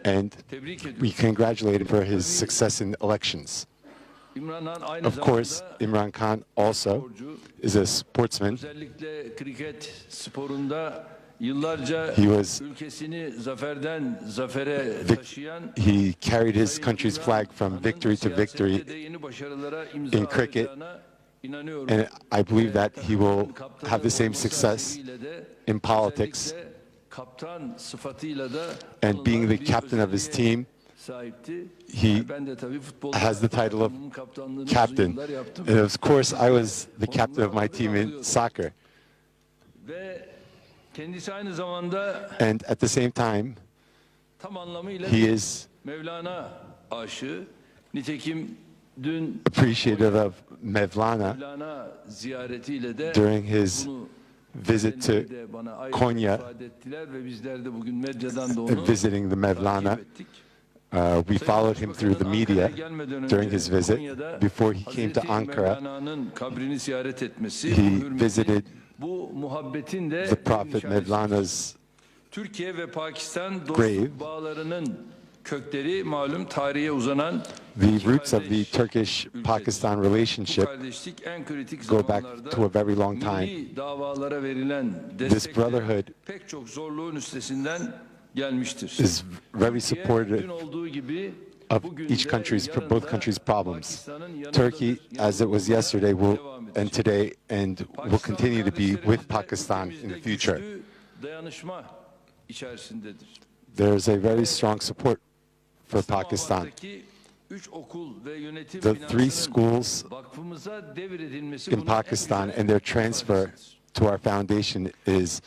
and we congratulate him for his success in elections. Of course, Imran Khan also is a sportsman. He carried his country's flag from victory to victory in cricket, and I believe that he will have the same success in politics. And being the captain of his team, he has the title of captain. And of course, I was the captain of my team in soccer. And at the same time, he is appreciative of Mevlana. During his visit to Konya, visiting the Mevlana, we followed him through the media during his visit. Before he came to Ankara, he visited the Prophet Mevlana's grave. The roots of the Turkish-Pakistan relationship go back to a very long time. This brotherhood is very supportive of both countries' problems. Turkey, as it was yesterday, and today, and will continue to be with Pakistan in the future. There's a very strong support for Pakistan. The 3 schools in Pakistan and their transfer to our foundation is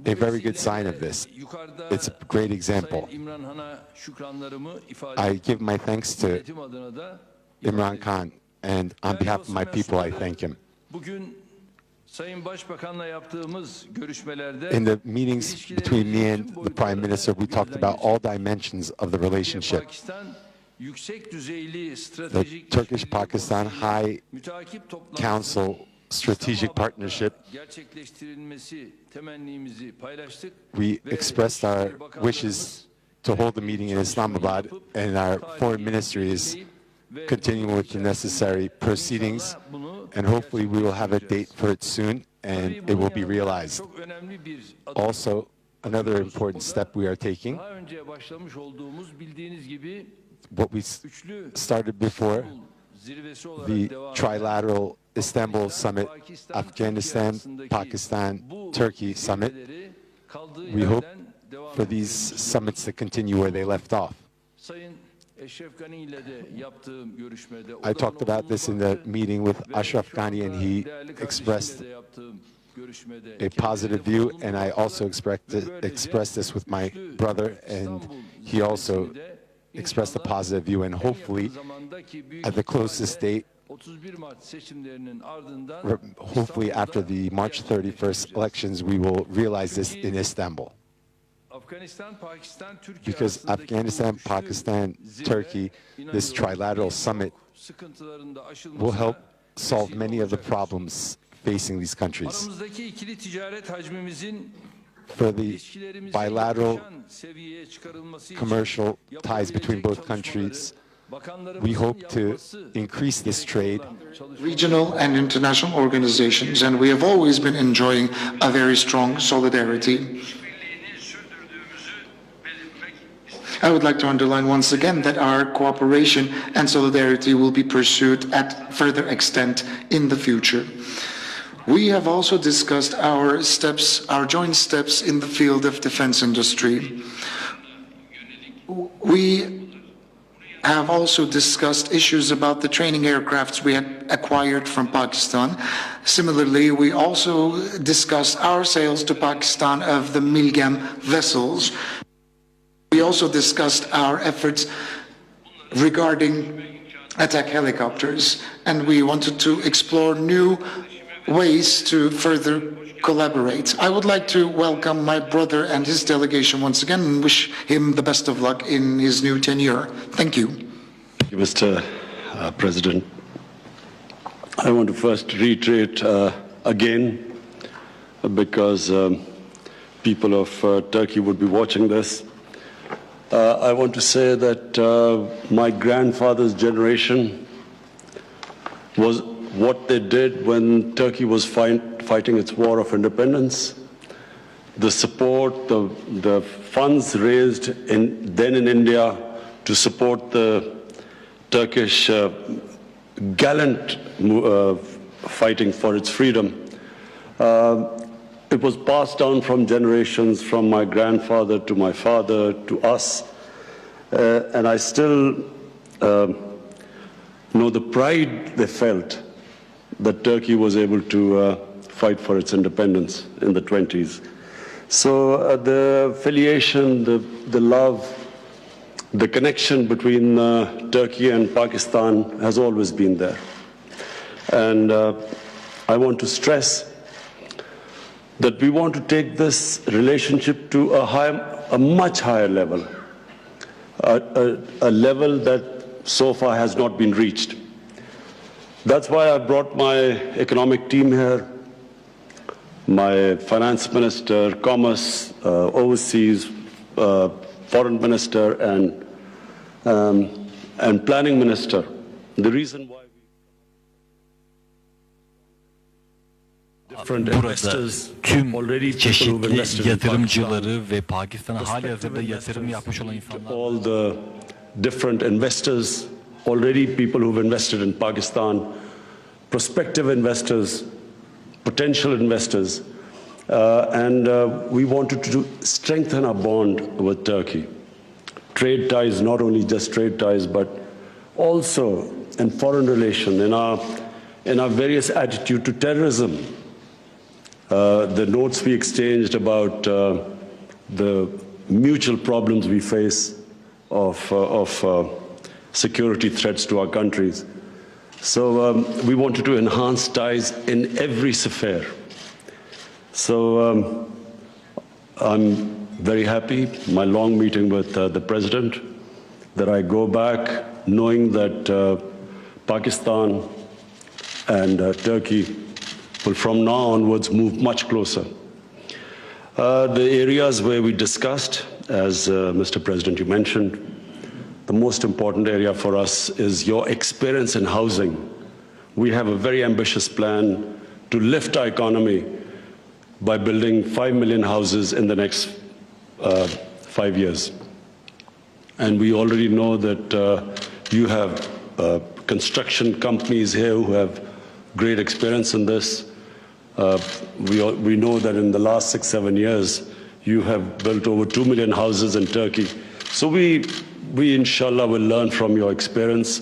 a very good sign of this. It's a great example. I give my thanks to Imran Khan, and on behalf of my people, I thank him. In the meetings between me and the Prime Minister, we talked about all dimensions of the relationship. The Turkish-Pakistan High Council strategic partnership. We expressed our wishes to hold the meeting in Islamabad, and our foreign ministry is continuing with the necessary proceedings, and hopefully we will have a date for it soon and it will be realized. Also, another important step we are taking, what we started before, the trilateral Istanbul summit, Afghanistan, Pakistan, Turkey summit. We hope for these summits to continue where they left off. I talked about this in the meeting with Ashraf Ghani, and he expressed a positive view, and I also expressed this with my brother, and he also expressed a positive view, and hopefully at the closest date, hopefully after the March 31st elections, we will realize this in Istanbul. Because Afghanistan, Pakistan, Turkey, this trilateral summit will help solve many of the problems facing these countries. For the bilateral commercial ties between both countries, we hope to increase this trade. Regional and international organizations, and we have always been enjoying a very strong solidarity. I would like to underline once again that our cooperation and solidarity will be pursued at further extent in the future. We have also discussed our joint steps in the field of defense industry. We have also discussed issues about the training aircrafts we had acquired from Pakistan. Similarly, we also discussed our sales to Pakistan of the Milgem vessels. We also discussed our efforts regarding attack helicopters, and we wanted to explore new ways to further collaborate. I would like to welcome my brother and his delegation once again and wish him the best of luck in his new tenure. Thank you. Thank you, Mr. President. I want to first reiterate again, because people of Turkey would be watching this, I want to say that my grandfather's generation was what they did when Turkey was fighting its war of independence. The support, the funds raised then in India to support the Turkish gallant fighting for its freedom. It was passed down from generations, from my grandfather to my father to us. And I still know the pride they felt that Turkey was able to fight for its independence in the 20s. So the affiliation, the love, the connection between Turkey and Pakistan has always been there. And I want to stress that we want to take this relationship to a much higher level, a level that so far has not been reached. That's why I brought my economic team here, my finance minister, commerce, overseas, foreign minister, and planning minister. The reason why Burada tüm çeşitli yatırımcıları ve Pakistan'a halihazırda yatırım yapmış olan insanlar. All the different investors, already people who've invested in Pakistan, prospective investors, potential investors, and we wanted to strengthen our bond with Turkey. Trade ties, not only just trade ties, but also in foreign relation, in our various attitude to terrorism. The notes we exchanged about the mutual problems we face of security threats to our countries. So we wanted to enhance ties in every sphere. So I'm very happy, my long meeting with the President, that I go back knowing that Pakistan and Turkey will from now onwards move much closer. The areas where we discussed, as Mr. President, you mentioned, the most important area for us is your experience in housing. We have a very ambitious plan to lift our economy by building 5 million houses in the next 5 years. And we already know that you have construction companies here who have great experience in this. We know that in the last 6-7 years, you have built over 2 million houses in Turkey. So we inshallah will learn from your experience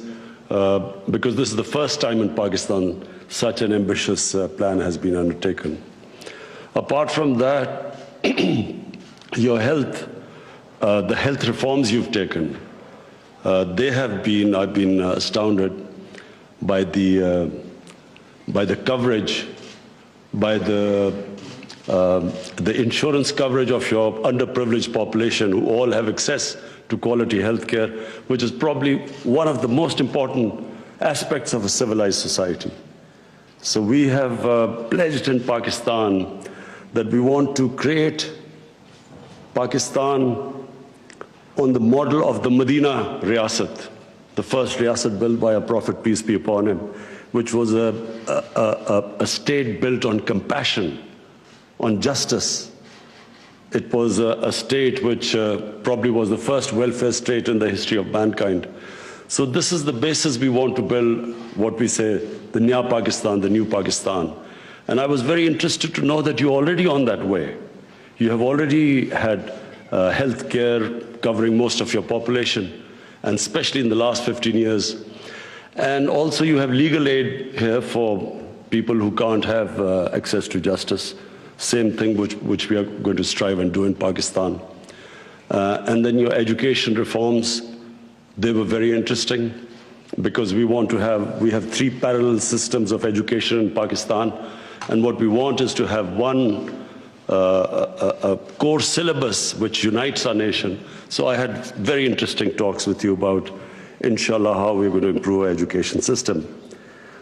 because this is the first time in Pakistan such an ambitious plan has been undertaken. Apart from that, your health, the health reforms you've taken, I've been astounded by the coverage, by the insurance coverage of your underprivileged population who all have access to quality health care, which is probably one of the most important aspects of a civilized society. So we have pledged in Pakistan that we want to create Pakistan on the model of the Medina Riyasat, the first Riyasat built by a Prophet, peace be upon him, which was a state built on compassion, on justice. It was a state which probably was the first welfare state in the history of mankind. So this is the basis we want to build, what we say, the Nya Pakistan, the new Pakistan. And I was very interested to know that you're already on that way. You have already had health care covering most of your population, and especially in the last 15 years. And also you have legal aid here for people who can't have access to justice. Same thing which we are going to strive and do in Pakistan. And then your education reforms, they were very interesting because we have 3 parallel systems of education in Pakistan. And what we want is to have one a core syllabus which unites our nation. So I had very interesting talks with you about, inshallah, how we're going to improve our education system.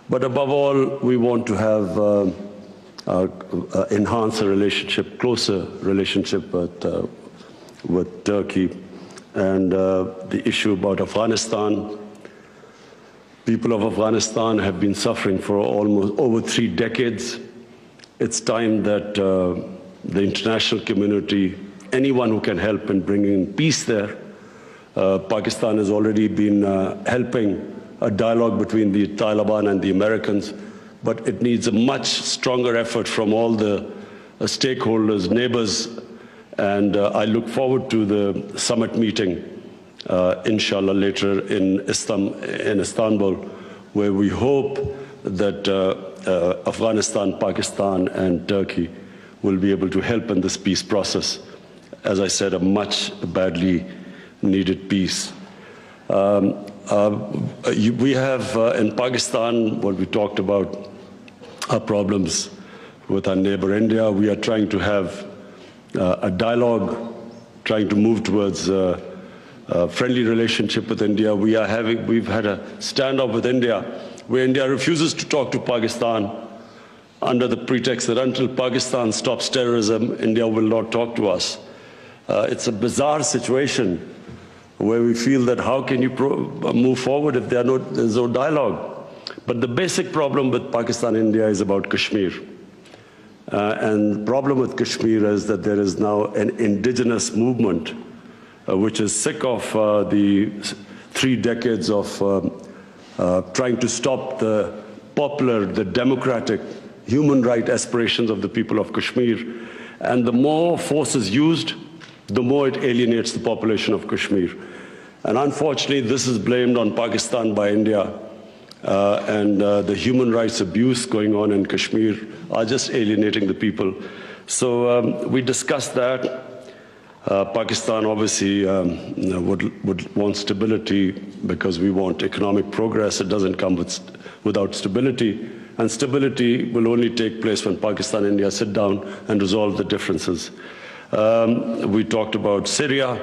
But above all, we want to have enhance a relationship, closer relationship with Turkey, and the issue about Afghanistan. People of Afghanistan have been suffering for almost over 3 decades. It's time that the international community, anyone who can help in bringing peace there, Pakistan has already been helping a dialogue between the Taliban and the Americans, but it needs a much stronger effort from all the stakeholders, neighbors, and I look forward to the summit meeting, inshallah, later in Istanbul, where we hope that Afghanistan, Pakistan, and Turkey will be able to help in this peace process. As I said, a much badly needed peace. We have in Pakistan, what we talked about, our problems with our neighbor India. We are trying to have a dialogue, trying to move towards a friendly relationship with India. We've had a standoff with India, where India refuses to talk to Pakistan under the pretext that until Pakistan stops terrorism, India will not talk to us. It's a bizarre situation where we feel that how can you move forward if there's no dialogue? But the basic problem with Pakistan and India is about Kashmir. And the problem with Kashmir is that there is now an indigenous movement which is sick of the 3 decades of trying to stop the popular, the democratic, human rights aspirations of the people of Kashmir. And the more force is used, the more it alienates the population of Kashmir. And unfortunately, this is blamed on Pakistan by India. And the human rights abuse going on in Kashmir are just alienating the people. So we discussed that. Pakistan obviously would want stability because we want economic progress. It doesn't come without stability. And stability will only take place when Pakistan and India sit down and resolve the differences. We talked about Syria.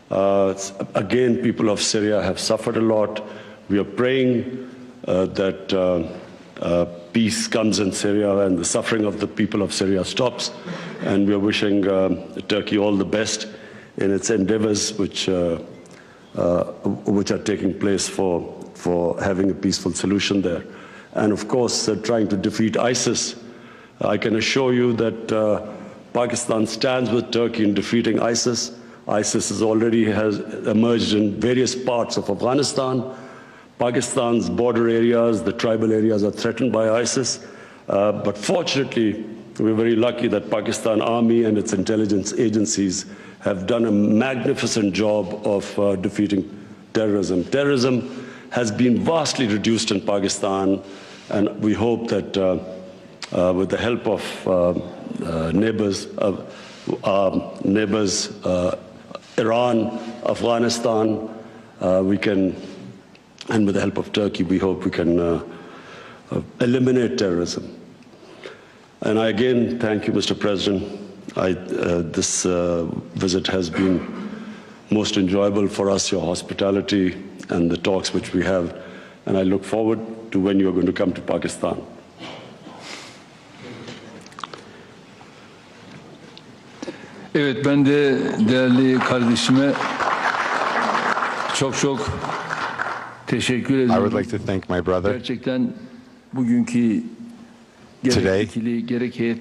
Again, people of Syria have suffered a lot. We are praying that peace comes in Syria and the suffering of the people of Syria stops. And we are wishing Turkey all the best in its endeavors, which are taking place for having a peaceful solution there. And of course, trying to defeat ISIS. I can assure you that Pakistan stands with Turkey in defeating ISIS. ISIS has emerged in various parts of Afghanistan. Pakistan's border areas, the tribal areas are threatened by ISIS. But fortunately, we're very lucky that Pakistan Army and its intelligence agencies have done a magnificent job of defeating terrorism. Terrorism has been vastly reduced in Pakistan, and we hope that with the help of neighbors, Iran, Afghanistan, we can, and with the help of Turkey, we hope we can eliminate terrorism. And I again thank you, Mr. President. This visit has been most enjoyable for us, your hospitality and the talks which we have. And I look forward to when you are going to come to Pakistan. Evet, ben de değerli kardeşime çok teşekkür ediyorum. I would like to thank my brother Gerçekten bugünkü today,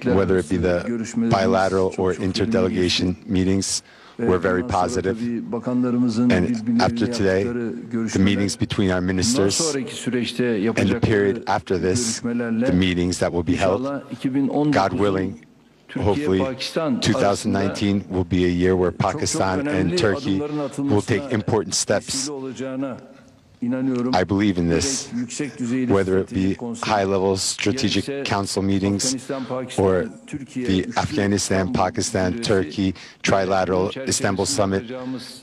whether it be the bilateral or interdelegation meetings, were very positive. And after today, the meetings between our ministers and the period after this, the meetings that will be held, God willing, hopefully 2019 will be a year where Pakistan and Turkey will take important steps. I believe in this, whether it be high-level strategic council meetings or the Afghanistan, Pakistan, Turkey trilateral Istanbul summit,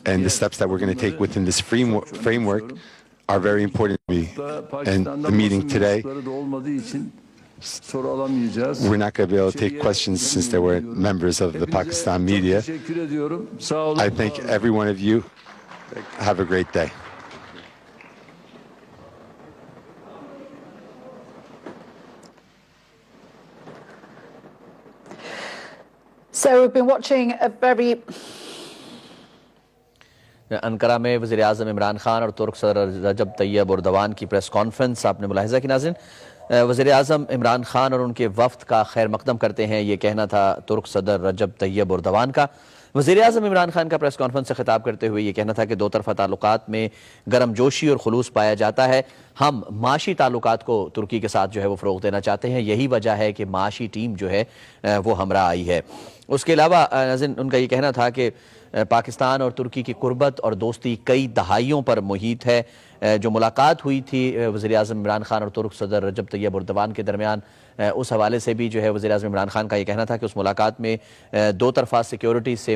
and the steps that we're going to take within this framework are very important to me. And the meeting today, we're not going to be able to take questions since there were members of the Pakistan media. I thank every one of you. Have a great day. So we've been watching a very Ankara में वज़ीर आज़म इमरान खान और तुर्क सदर रजब Tayyip Erdogan की press conference आपने मुलाहिज़ा की नाज़रीन। वज़ीर आज़म इमरान खान और उनके वफ़द का खैर मकदम करते हैं, ये कहना था तुर्क सदर रजब तैयब एर्दोगान का। वज़ीर आज़म इमरान खान का प्रेस कॉन्फ्रेंस से खिताब करते हुए ये कहना था कि दो तरफ़ा ताल्लुकात में गर्मजोशी और खुलूस पाया जाता है। हम माशी ताल्लुकात को तुर्की के साथ जो है वो फ़रोग़ देना चाहते हैं, यही वजह है कि माशी टीम जो है वो हमरा आई है। उसके अलावा नाज़रीन उनका ये कहना था कि पाकिस्तान और तुर्की की कुर्बत और दोस्ती कई दहाइयों पर मुहित है। जो मुलाकात हुई थी वज़ीर आज़म इमरान खान और तुर्क सदर रजब तैयब एर्दोगान के दरमियान, उस हवाले से भी जो है वज़ीर आज़म इमरान खान का ये कहना था कि उस मुलाकात में दो तरफ़ा सिक्योरिटी से